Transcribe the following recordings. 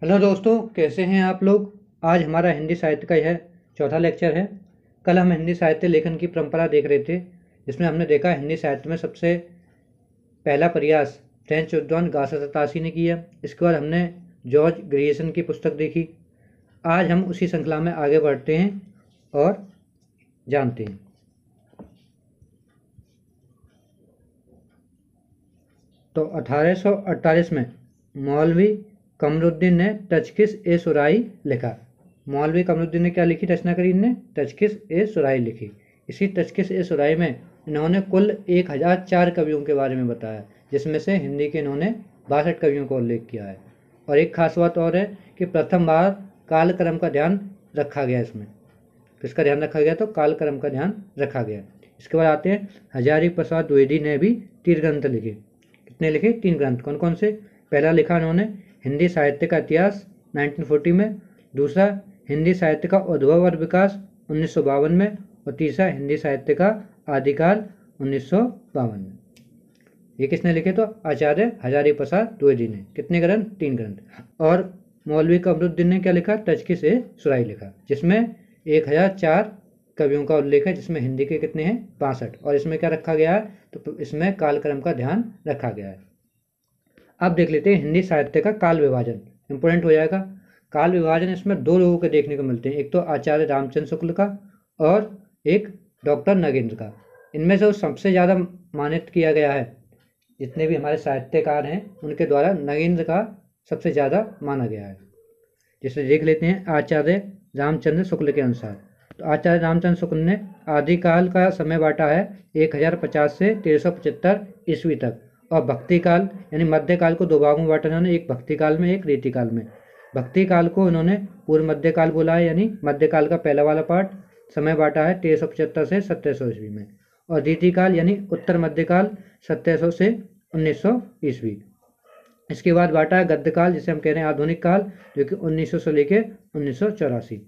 Hello दोस्तों, कैसे हैं आप लोग। आज हमारा हिंदी साहित्य का यह चौथा लेक्चर है। कल हम हिंदी साहित्य लेखन की परंपरा देख रहे थे, जिसमें हमने देखा हिंदी साहित्य में सबसे पहला प्रयास फ्रेंच विद्वान गासा तासी ने किया। इसके बाद हमने जॉर्ज ग्रियर्सन की पुस्तक देखी। आज हम उसी श्रृंखला में आगे बढ़ते हैं और जानते हैं। तो 1848 में मौलवी कमरुद्दीन ने तजकिस ए सुराई लिखा। मौलवी कमरुद्दीन ने क्या लिखी रचना करी? इनने तजकिस ए सुराई लिखी। इसी तजकिस ए सुराई में इन्होंने कुल 1004 कवियों के बारे में बताया, जिसमें से हिंदी के इन्होंने 62 कवियों का उल्लेख किया है। और एक खास बात और है कि प्रथम बार कालक्रम का ध्यान रखा गया। इसमें किसका ध्यान रखा गया? तो कालक्रम का ध्यान रखा गया। इसके बाद आते हैं हजारी प्रसाद द्विवेदी ने भी 3 ग्रंथ लिखे। कितने लिखे? 3 ग्रंथ। कौन कौन से? पहला लिखा उन्होंने हिंदी साहित्य का इतिहास 1940 में, दूसरा हिंदी साहित्य का उद्भव और विकास 1952 में, और तीसरा हिंदी साहित्य का आदिकाल 1952 में। ये किसने लिखे? तो आचार्य हजारी प्रसाद द्विवेदी ने। कितने ग्रंथ? 3 ग्रंथ। और मौलवी कमरुद्दीन ने क्या लिखा? तजकिस ए सुराई लिखा, जिसमें 1004 कवियों का उल्लेख है, जिसमें हिंदी के कितने हैं? 62। और इसमें क्या रखा गया है? तो इसमें कालक्रम का ध्यान रखा गया है। अब देख लेते हैं हिंदी साहित्य का काल विभाजन। इंपोर्टेंट हो जाएगा। काल विभाजन इसमें 2 लोगों के देखने को मिलते हैं, एक तो आचार्य रामचंद्र शुक्ल का और एक डॉक्टर नगेंद्र का। इनमें से सबसे ज़्यादा मानित किया गया है, जितने भी हमारे साहित्यकार हैं उनके द्वारा नगेंद्र का सबसे ज़्यादा माना गया है। जिसे देख लेते हैं आचार्य रामचंद्र शुक्ल के अनुसार। तो आचार्य रामचंद्र शुक्ल ने आदिकाल का समय बांटा है 1050 से 1375 ईस्वी तक, और भक्ति काल यानी मध्यकाल को 2 भागों में बांटा इन्होंने, एक भक्ति काल में, एक रीति काल में। भक्ति काल को इन्होंने पूर्व मध्यकाल बोला है, यानी मध्यकाल का पहला वाला पार्ट समय बांटा है 1375 से 1700 ईस्वी में, और रीति काल यानी उत्तर मध्यकाल 1700 से 1900 ईस्वी। इसके बाद बांटा है गद्यकाल, जिसे हम कह रहे हैं आधुनिक काल, जो कि 1900 से लेके 1984।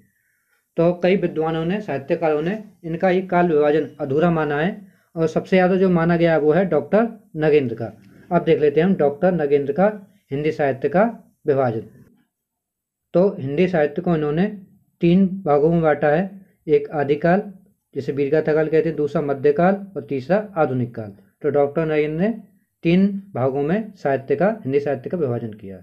तो कई विद्वानों ने, साहित्यकारों ने इनका ये काल विभाजन अधूरा माना है, और सबसे ज़्यादा जो माना गया वो है डॉक्टर नगेंद्र का। अब देख लेते हैं हम डॉक्टर नगेंद्र का हिंदी साहित्य का विभाजन। तो हिंदी साहित्य को इन्होंने 3 भागों में बांटा है, एक आदिकाल जिसे वीरगाथा काल कहते हैं, दूसरा मध्यकाल और तीसरा आधुनिक काल। तो डॉक्टर नगेंद्र ने 3 भागों में हिंदी साहित्य का विभाजन किया।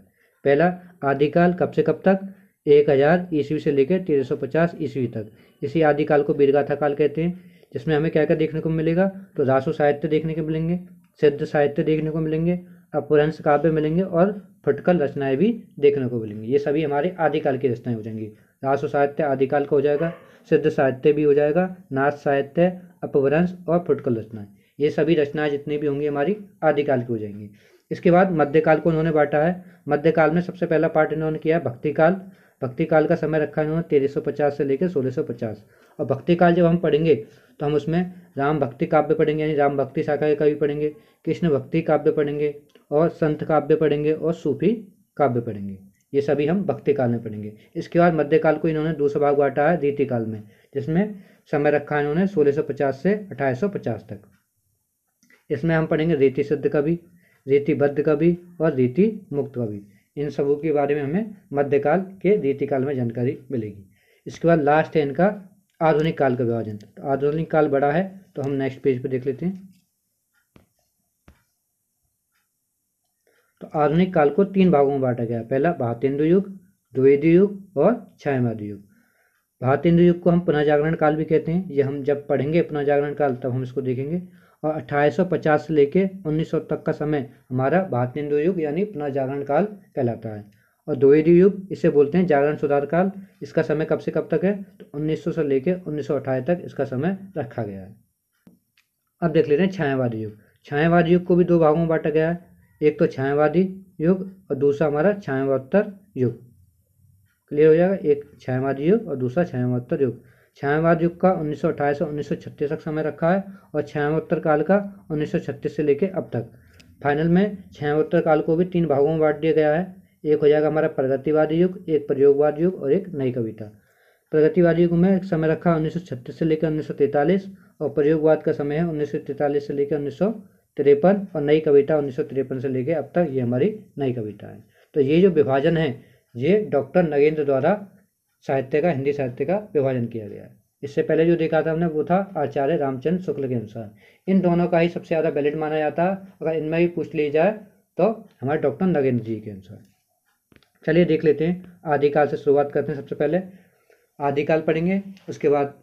पहला आदिकाल, कब से कब तक? 1000 ईस्वी से लेकर 1350 ईस्वी तक। इसी आदिकाल को वीरगाथा काल कहते हैं, जिसमें हमें क्या क्या देखने को मिलेगा? तो रासो साहित्य देखने को मिलेंगे, सिद्ध साहित्य देखने को मिलेंगे, अपभ्रंश काव्य मिलेंगे, और फुटकल रचनाएं भी देखने को मिलेंगी। ये सभी हमारे आदिकाल की रचनाएं हो जाएंगी। रासो साहित्य आदिकाल का हो जाएगा, सिद्ध साहित्य भी हो जाएगा, नाथ साहित्य, अपभ्रंश और फुटकल रचनाएं, ये सभी रचनाएं जितनी भी होंगी हमारी आदिकाल की हो जाएंगी। इसके बाद मध्यकाल को उन्होंने बांटा है। मध्यकाल में सबसे पहला पार्ट इन्होंने किया है भक्ति काल। भक्ति काल का समय रखा है इन्होंने 1350 से लेकर 1650। और भक्ति काल जब हम पढ़ेंगे तो हम उसमें राम भक्ति काव्य पढ़ेंगे, यानी राम भक्ति शाखा के कवि पढ़ेंगे, कृष्ण भक्ति काव्य पढ़ेंगे, और संत काव्य पढ़ेंगे, और सूफी काव्य पढ़ेंगे। ये सभी हम भक्ति काल में पढ़ेंगे। इसके बाद मध्यकाल को इन्होंने दूसरा भाग बांटा है रीति काल में, जिसमें समय रखा है इन्होंने 1650 से 1850 तक। इसमें हम पढ़ेंगे रीति सिद्ध कवि, रीतिबद्ध कवि और रीति मुक्त कवि। इन सबों के बारे में हमें मध्यकाल के रीति काल में जानकारी मिलेगी। इसके बाद लास्ट है इनका आधुनिक काल का विभाजन। तो आधुनिक काल बड़ा है, तो हम नेक्स्ट पेज पे देख लेते हैं। तो आधुनिक काल को 3 भागों में बांटा गया है। पहला भारतेंदु युग, द्विवेदी युग और छायावादी युग। भारतेंदु युग को हम पुनः जागरण काल भी कहते हैं। ये हम जब पढ़ेंगे पुनः जागरण काल तब हम इसको देखेंगे। और 1850 से लेके 1900 तक का समय हमारा भारतेंदु युग यानी पुनः जागरण काल कहलाता है। और द्विवेदी युग इसे बोलते हैं जागरण सुधार काल। इसका समय कब से कब तक है? तो 1900 से लेकर 1928 तक इसका समय रखा गया है। अब देख लेते हैं छायावादी युग। छायावादी युग को भी 2 भागों में बांटा गया है, एक तो छायावादी युग और दूसरा हमारा छायावोत्तर युग। क्लियर हो जाएगा? एक छायावादी युग और दूसरा छायावोत्तर युग। छायावाद युग का 1928 से 1936 तक समय रखा है, और छायावोत्तर काल का 1936 से लेकर अब तक। फाइनल में छायावोत्तर काल को भी 3 भागों में बांट दिया गया है। एक हो जाएगा हमारा प्रगतिवादी युग, एक प्रयोगवाद युग और एक नई कविता। प्रगतिवादी युग में समय रखा 1936 से लेकर 1943, और प्रयोगवाद का समय है 1943 से लेकर 1953, और नई कविता 1953 से लेकर अब तक। ये हमारी नई कविता है। तो ये जो विभाजन है ये डॉक्टर नगेंद्र द्वारा साहित्य का, हिंदी साहित्य का विभाजन किया गया है। इससे पहले जो देखा था हमने वो था आचार्य रामचंद्र शुक्ल के अनुसार। इन दोनों का ही सबसे ज़्यादा वैलिड माना जाता है। अगर इनमें भी पूछ ली जाए तो हमारे डॉक्टर नगेंद्र जी के अनुसार। चलिए देख लेते हैं, आदिकाल से शुरुआत करते हैं। सबसे पहले आदिकाल पढ़ेंगे, उसके बाद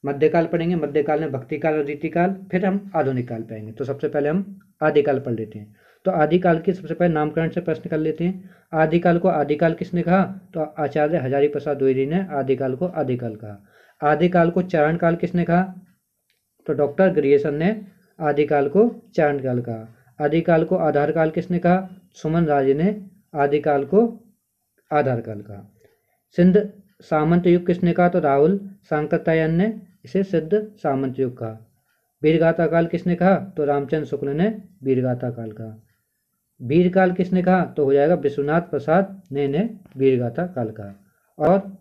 मध्यकाल पढ़ेंगे, मध्यकाल में भक्तिकाल और रीतिकाल, फिर हम आधुनिक काल पे आएंगे। तो सबसे पहले हम आदिकाल पढ़ लेते हैं। तो आदिकाल के सबसे पहले नामकरण से प्रश्न कर लेते हैं। आदिकाल को आदिकाल किसने कहा? तो आचार्य हजारी प्रसाद द्विवेदी ने आदिकाल को आदिकाल कहा। आदिकाल को चारण काल किसने कहा? तो डॉक्टर ग्रियर्सन ने आदिकाल को चारण काल कहा। आदिकाल को आधार काल किसने कहा? सुमन राजे ने आदिकाल को आधार काल कहा। सिंध सामंत युग किसने कहा? तो राहुल सांकृत्यायन ने इसे सिद्ध सामंत युग कहा। वीरगाथा काल किसने कहा? तो रामचंद्र शुक्ल ने वीरगाथा काल कहा। वीरकाल किसने कहा? तो हो जाएगा विश्वनाथ प्रसाद ने वीरगाथा काल कहा। और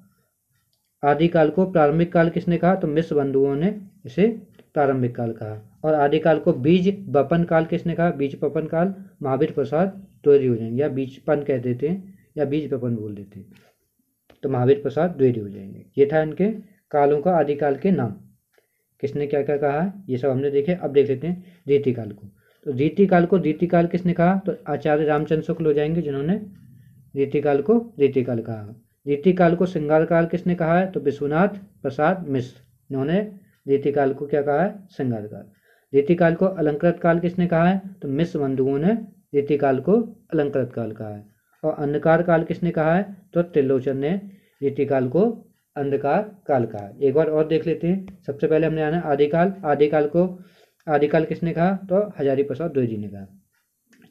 आदिकाल को प्रारंभिक काल किसने कहा? तो मिश्र बंधुओं ने इसे प्रारंभिक काल कहा। और आदिकाल को बीज बपन काल किसने कहा? बीज बपन काल महावीर प्रसाद द्विवेदी हो जाएंगे, या बीजपन कह देते हैं या बीज बपन बोल देते हैं, तो महावीर प्रसाद द्विवेदी हो जाएंगे। ये था इनके कालों का, आदिकाल के नाम। किसने क्या क्या कहा है ये सब हमने देखे। अब देख लेते हैं रीतिकाल को। तो रीतिकाल किसने कहा? तो आचार्य रामचंद्र शुक्ल हो जाएंगे, जिन्होंने रीतिकाल को रीतिकाल कहा। रीतिकाल को श्रृंगार काल किसने कहा है? तो विश्वनाथ प्रसाद मिश्र, इन्होंने रीतिकाल को क्या कहा है? श्रृंगार काल। रीतिकाल को अलंकृत काल किसने कहा है? तो मिश्र बंधुओं ने रीतिकाल को अलंकृत काल कहा है। और अंधकार काल किसने कहा है? तो त्रिलोचन ने रीतिकाल को अंधकार काल कहा। एक बार और देख लेते हैं। सबसे पहले हमने आना आदिकाल। आदिकाल किसने कहा? तो हजारी प्रसाद द्विवेदी ने कहा।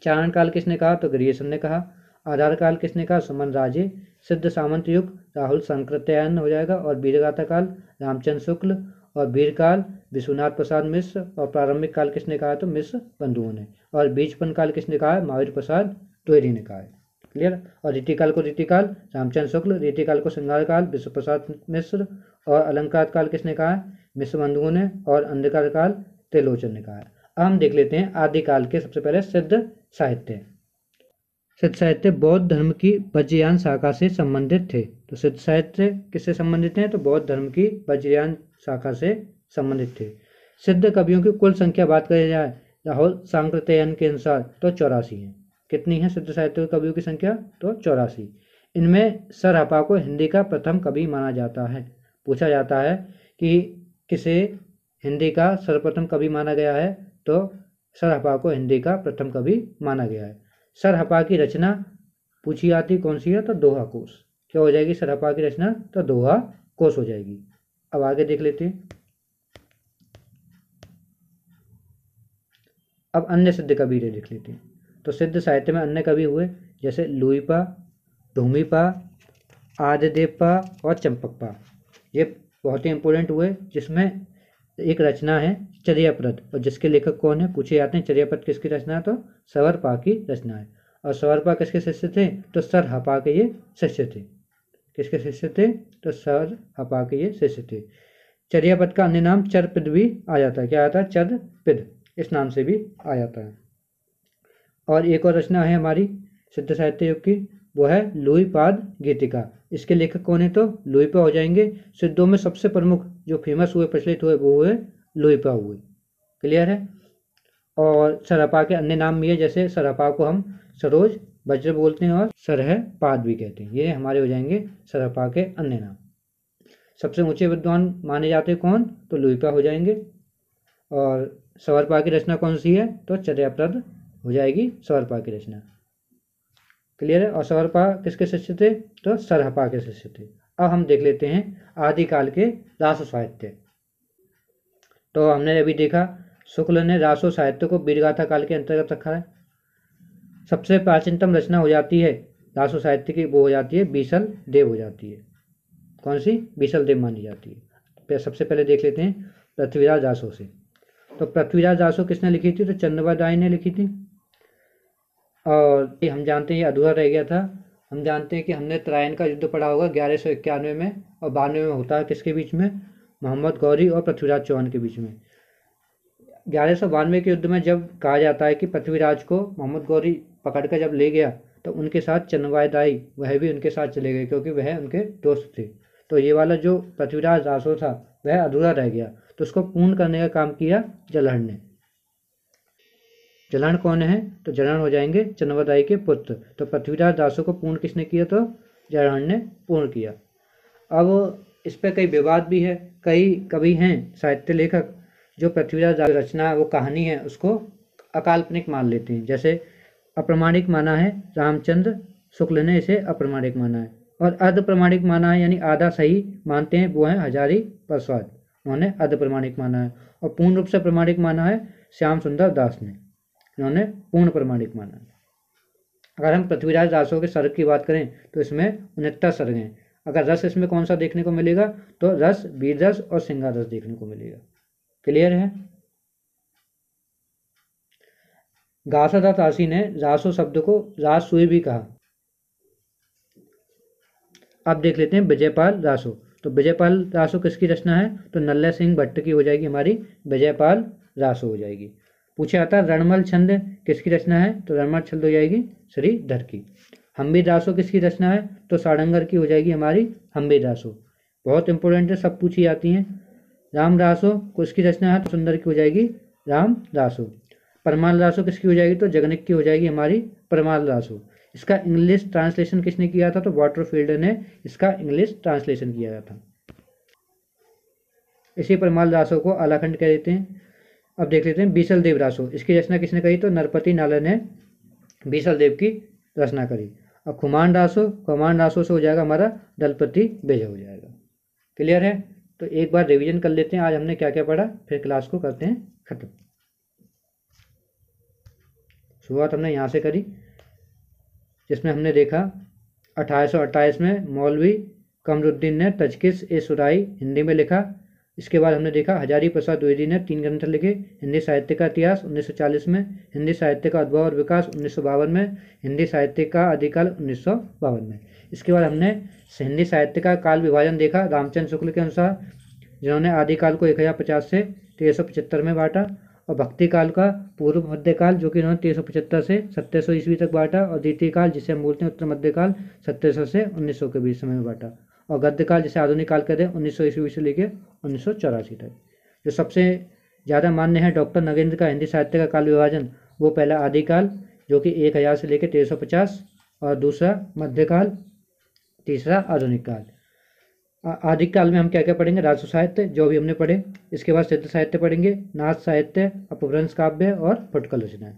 चारण काल किसने कहा? तो ग्रियर्सन ने कहा। आधार काल किसने कहा? सुमन राजे। सिद्ध सामंत युग राहुल सांकृत्यायन हो जाएगा। और वीरगाथा काल रामचंद्र शुक्ल। और वीरकाल विश्वनाथ प्रसाद मिश्र। और प्रारंभिक काल किसने कहा? तो मिश्र बंधुओं ने। और बीजपन काल किसने कहा है? महावीर प्रसाद द्विवेदी ने कहा है। क्लियर। और रीतिकाल को रीतिकाल रामचंद्र शुक्ल। रीतिकाल को श्रृंगार काल विश्व प्रसाद मिश्र। और अलंकार काल किसने कहा है? मिश्र बंधुओं ने। और अंधकार काल त्रिलोचन ने कहा है। अब हम देख लेते हैं आदिकाल के सबसे पहले सिद्ध साहित्य। सिद्ध साहित्य बौद्ध धर्म की वज्रयान शाखा से संबंधित थे। तो सिद्ध साहित्य किससे संबंधित हैं? तो बौद्ध धर्म की वज्रयान शाखा से संबंधित थे। सिद्ध कवियों की कुल संख्या बात करी जाए राहुल सांकृत्यायन के अनुसार तो 84 है। कितनी है सिद्ध साहित्य कवियों की संख्या? तो 84। इनमें सर हपा को हिंदी का प्रथम कवि माना जाता है। पूछा जाता है कि किसे हिंदी का सर्वप्रथम कवि माना गया है? तो सर हपा को हिंदी का प्रथम कवि माना गया है। सर हपा की रचना पूछी जाती कौन सी है? तो दोहा कोश। क्या हो जाएगी सर हपा की रचना? तो दोहा कोश हो जाएगी। अब आगे देख लेते हैं। अब अन्य सिद्ध कवि देख लेते हैं। तो सिद्ध साहित्य में अन्य कवि हुए जैसे लुईपा, ढूमीपा, आदिदेवपा और चंपकपा। ये बहुत ही इंपॉर्टेंट हुए, जिसमें एक रचना है चर्यापद। और जिसके लेखक कौन है पूछे जाते हैं। चर्यापद किसकी रचना है? तो सवरपा की रचना है। और सवरपा किसके शिष्य थे? तो सर हपा के ये शिष्य थे। किसके शिष्य थे? तो सर हपा के ये शिष्य थे। चर्यापद का अन्य नाम चरपिद भी आ जाता है। क्या आता है? चरपिद, इस नाम से भी आ जाता है। और एक और रचना है हमारी सिद्ध साहित्य युग की, वो है लुईपाद गीतिका। इसके लेखक कौन है? तो लुईपा हो जाएंगे। सिद्धों में सबसे प्रमुख जो फेमस हुए, प्रचलित हुए, वो हुए लुईपा हुए। क्लियर है। और सरहपा के अन्य नाम भी है, जैसे सरहपा को हम सरोज वज्र बोलते हैं और सरहपाद भी कहते हैं। ये हमारे हो जाएंगे सरहपा के अन्य नाम। सबसे ऊंचे विद्वान माने जाते कौन? तो लुईपा हो जाएंगे। और सवरपा की रचना कौन सी है? तो चर्यापद हो जाएगी सवरपा की रचना। क्लियर है। और सवरपा किसके शिष्य थे? तो सरहपा के शिष्य थे। अब हम देख लेते हैं आदिकाल के रासो साहित्य। तो हमने अभी देखा शुक्ल ने रासो साहित्य को वीरगाथा काल के अंतर्गत रखा है। सबसे प्राचीनतम रचना हो जाती है रासो साहित्य की, वो हो जाती है बीसल देव हो जाती है। कौन सी? बीसल देव मानी जाती है। सबसे पहले देख लेते हैं पृथ्वीराज रासो से। तो पृथ्वीराज रासो किसने लिखी थी? तो चंद्रवत राय ने लिखी थी। और हम जानते हैं ये अधूरा रह गया था। हम जानते हैं कि हमने त्रायन का युद्ध पढ़ा होगा 1191 में, और 92 में होता है किसके बीच में? मोहम्मद गौरी और पृथ्वीराज चौहान के बीच में। 1192 के युद्ध में जब कहा जाता है कि पृथ्वीराज को मोहम्मद गौरी पकड़ कर जब ले गया, तो उनके साथ चन्नवादाई वह भी उनके साथ चले गए क्योंकि वह उनके दोस्त थे। तो ये वाला जो पृथ्वीराज रासो था वह अधूरा रह गया, तो उसको पूर्ण करने का काम किया जलहण ने। जलहण कौन है? तो जलहण हो जाएंगे चन्नवादाई के पुत्र। तो पृथ्वीराज रासो को पूर्ण किसने किया? तो जलहण ने पूर्ण किया। अब इस पर कई विवाद भी है। कई कवि हैं साहित्य लेखक जो पृथ्वीराज रचना है वो कहानी है उसको अकाल्पनिक मान लेते हैं। जैसे अप्रमाणिक माना है रामचंद्र शुक्ल ने इसे अप्रमाणिक माना है, और अर्ध प्रमाणिक माना है यानी आधा सही मानते हैं वो है हजारी प्रसाद, उन्होंने अर्ध प्रमाणिक माना है। और पूर्ण रूप से प्रमाणिक माना है श्याम सुंदर दास ने, इन्होंने पूर्ण प्रमाणिक माना है। अगर हम पृथ्वीराज रासो के सर्ग की बात करें तो इसमें 69 सर्ग हैं। अगर रस इसमें कौन सा देखने को मिलेगा? तो रस, वीर रस और श्रृंगार रस देखने को मिलेगा। क्लियर है? घासदासी ने रासो शब्द को रासुई भी कहा। अब देख लेते हैं विजयपाल रासो। तो विजयपाल रासो किसकी रचना है? तो नल्ले सिंह भट्ट की हो जाएगी हमारी विजयपाल रासो हो जाएगी। पूछा जाता है रणमल छंद किसकी रचना है? तो रणमल छंद हो जाएगी श्रीधर की। हम्बी रासो किसकी रचना है? तो सारंगर की हो जाएगी हमारी हम्बी रासो। बहुत इंपॉर्टेंट है, सब पूछी जाती हैं। राम रासो किसकी रचना है? तो सुंदर की हो जाएगी राम रासो। परमाल रासो किसकी हो जाएगी? तो जगनिक की हो जाएगी हमारी परमाल रासो। इसका इंग्लिश ट्रांसलेशन किसने किया था? तो वाटरफील्ड ने इसका इंग्लिश ट्रांसलेशन किया था। इसी परमाल रासो को आलाखंड कह देते हैं। अब देख लेते हैं बीसल देव रासो, इसकी रचना किसने करी? तो नरपति नाले ने बीसल देव की रचना करी। अब खुमान रासो से हो जाएगा हमारा दलपति बेजा हो जाएगा। क्लियर है? तो एक बार रिवीजन कर लेते हैं आज हमने क्या क्या पढ़ा, फिर क्लास को करते हैं खत्म। शुरुआत हमने यहाँ से करी जिसमें हमने देखा 1828 में मौलवी कमरुद्दीन ने तजकिस ए सुराई हिंदी में लिखा। इसके बाद हमने देखा हजारी प्रसाद द्विवेदी ने 3 ग्रंथ लिखे। हिंदी साहित्य का इतिहास 1940 में, हिंदी साहित्य का उद्भव और विकास 1952 में, हिंदी साहित्य का आदिकाल 1952 में। इसके बाद हमने हिंदी साहित्य का काल विभाजन देखा रामचंद्र शुक्ल के अनुसार, जिन्होंने आदिकाल को 1050 से 1375 में बांटा, और भक्ति काल का पूर्व मध्यकाल जो कि इन्होंने 1375 से 1700 ईस्वी तक बांटा, और द्वितीय काल जिसे हम बोलते हैं उत्तर मध्यकाल 1700 से 1900 के बीच समय में बांटा, और गद्य काल जिसे आधुनिक काल कहते हैं 1900 ईस्वी से लेकर 1984 तक। जो सबसे ज़्यादा मान्य है डॉक्टर नगेंद्र का हिंदी साहित्य का काल विभाजन, वो पहला आदिकाल जो कि 1000 से लेकर 1350, और दूसरा मध्यकाल, तीसरा आधुनिक काल। आदिक काल में हम क्या क्या पढ़ेंगे? राजस्व साहित्य जो भी हमने पढ़े। इसके बाद सिद्ध साहित्य पढ़ेंगे, नाथ साहित्य, अपभ्रंश काव्य और फुटकल रचनाएं।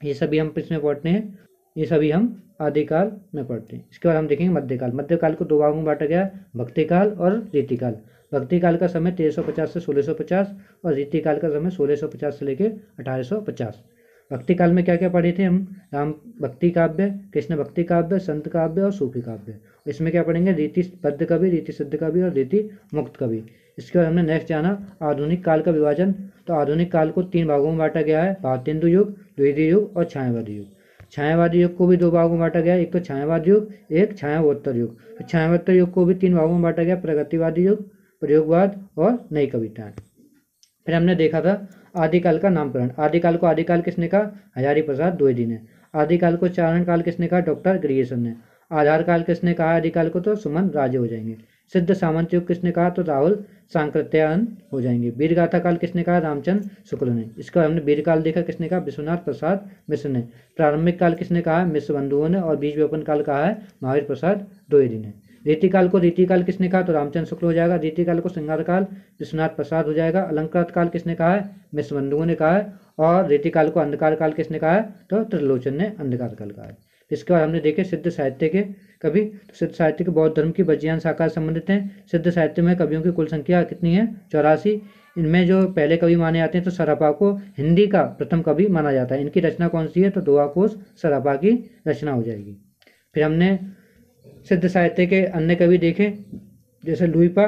ये सभी हम इसमें पढ़ते हैं, ये सभी हम आदिकाल में पढ़ते हैं। इसके बाद हम देखेंगे मध्यकाल। मध्यकाल को 2 भागों में बांटा गया, भक्तिकाल और रीतिकाल। भक्तिकाल का समय 1350 से 1650 और रीतिकाल का समय 1650 से लेकर 1850। भक्तिकाल में क्या क्या पढ़े थे हम? राम भक्ति काव्य, कृष्ण भक्ति काव्य, संत काव्य और सूफी काव्य। इसमें क्या पढ़ेंगे? रीति बद्ध कवि, रीति सिद्ध कवि और रीति मुक्त कवि। इसके बाद हमने नेक्स्ट जाना आधुनिक काल का विभाजन। तो आधुनिक काल को 3 भागों में बांटा गया है, भारतेंदु युग, द्विवेदी युग और छायावादी युग। छायावादी युग को भी 2 भागों में बांटा गया है, एक तो छायावादी युग, एक छायावोत्तर युग। छायावोत्तर युग को भी 3 भागों में बांटा गया, प्रगतिवादी युग, प्रयोगवाद और नई कविताएं। फिर हमने देखा था आदिकाल का नामकरण। आदिकाल को आदिकाल किसने कहा? हजारी प्रसाद द्विवेदी ने। आदिकाल को चारण काल किसने कहा? डॉक्टर ग्रियर्सन ने। आधार काल किसने कहा आदिकाल को? तो सुमन राजे हो जाएंगे। सिद्ध सामंत युग किसने कहा? तो राहुल सांकृत्यायन हो जाएंगे। वीरगाथा काल किसने कहा? रामचंद्र शुक्ल ने। इसका हमने वीरकाल देखा, किसने कहा? विश्वनाथ प्रसाद मिश्र ने। प्रारंभिक काल किसने कहा? मिश्र बंधुओं ने। और बीज व्यापन काल कहा है महावीर प्रसाद द्विवेदी ने। रीतिकाल को रीतिकाल किसने कहा? तो रामचंद्र शुक्ल हो जाएगा। रीतिकाल को श्रृंगार काल विश्वनाथ प्रसाद हो जाएगा। अलंकृत काल किसने कहा है? मिश्र बंधुओं ने कहा है। और रीतिकाल को अंधकार काल किसने कहा है? तो त्रिलोचन ने अंधकार काल कहा है। इसके बाद हमने देखे सिद्ध साहित्य के कवि। तो सिद्ध साहित्य के बौद्ध धर्म की वज्रयान शाखा से संबंधित हैं। सिद्ध साहित्य में कवियों की कुल संख्या कितनी है? 84। इनमें जो पहले कवि माने जाते हैं तो सरापा को हिंदी का प्रथम कवि माना जाता है। इनकी रचना कौन सी है? तो दोहा कोश सरापा की रचना हो जाएगी। फिर हमने सिद्ध साहित्य के अन्य कवि देखे, जैसे लुईपा,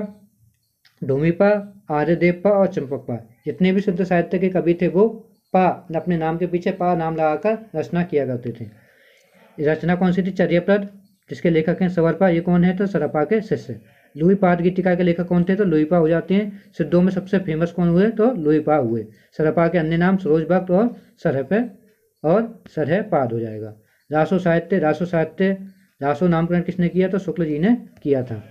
ढूमीपा, आर्यदेवपा और चंपकपा। जितने भी सिद्ध साहित्य के कवि थे वो पा अपने नाम के पीछे पा नाम लगाकर रचना किया करते थे। रचना कौन सी थी? चर्याप्रद, जिसके लेखक हैं सवरपा। ये कौन है? तो सरपा के शिष्य। लुईपाद गीतिका के लेखक कौन थे? तो लुईपा हो जाते हैं। सिद्धों में सबसे फेमस कौन हुए? तो लुईपा हुए। सरपा के अन्य नाम सरोज भक्त और सरहपाद हो जाएगा। रासो साहित्य रासो नामकरण किसने किया? तो शुक्ल जी ने किया था।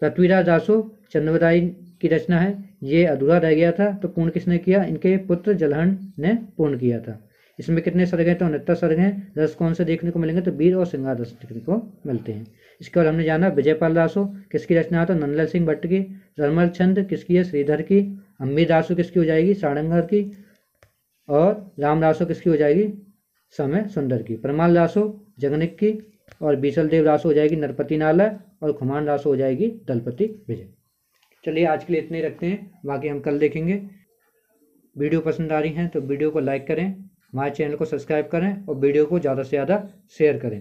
पृथ्वीराज रासो चंद्रवदाई की रचना है, ये अधूरा रह गया था, तो पूर्ण किसने किया? इनके पुत्र जलहन ने पूर्ण किया था। इसमें कितने सर्ग हैं? तो 69 सर्ग हैं। रस कौन से देखने को मिलेंगे? तो वीर और श्रृंगार रस देखने को मिलते हैं। इसके बाद हमने जाना विजयपाल रासो किसकी रचना है? तो नंदलाल सिंह भट्ट की। रमल छंद किसकी है? श्रीधर की। अम्मी रासो किसकी हो जाएगी? सारंगधर की। और राम रासो किसकी हो जाएगी? समय सुंदर की। परमाल रासो जगनिक की। और बीसल देव रासो हो जाएगी नरपति नाला। और खुमान रासो हो जाएगी दलपति विजय। चलिए आज के लिए इतने ही रखते हैं, बाकी हम कल देखेंगे। वीडियो पसंद आ रही हैं तो वीडियो को लाइक करें, हमारे चैनल को सब्सक्राइब करें और वीडियो को ज़्यादा से ज़्यादा शेयर करें।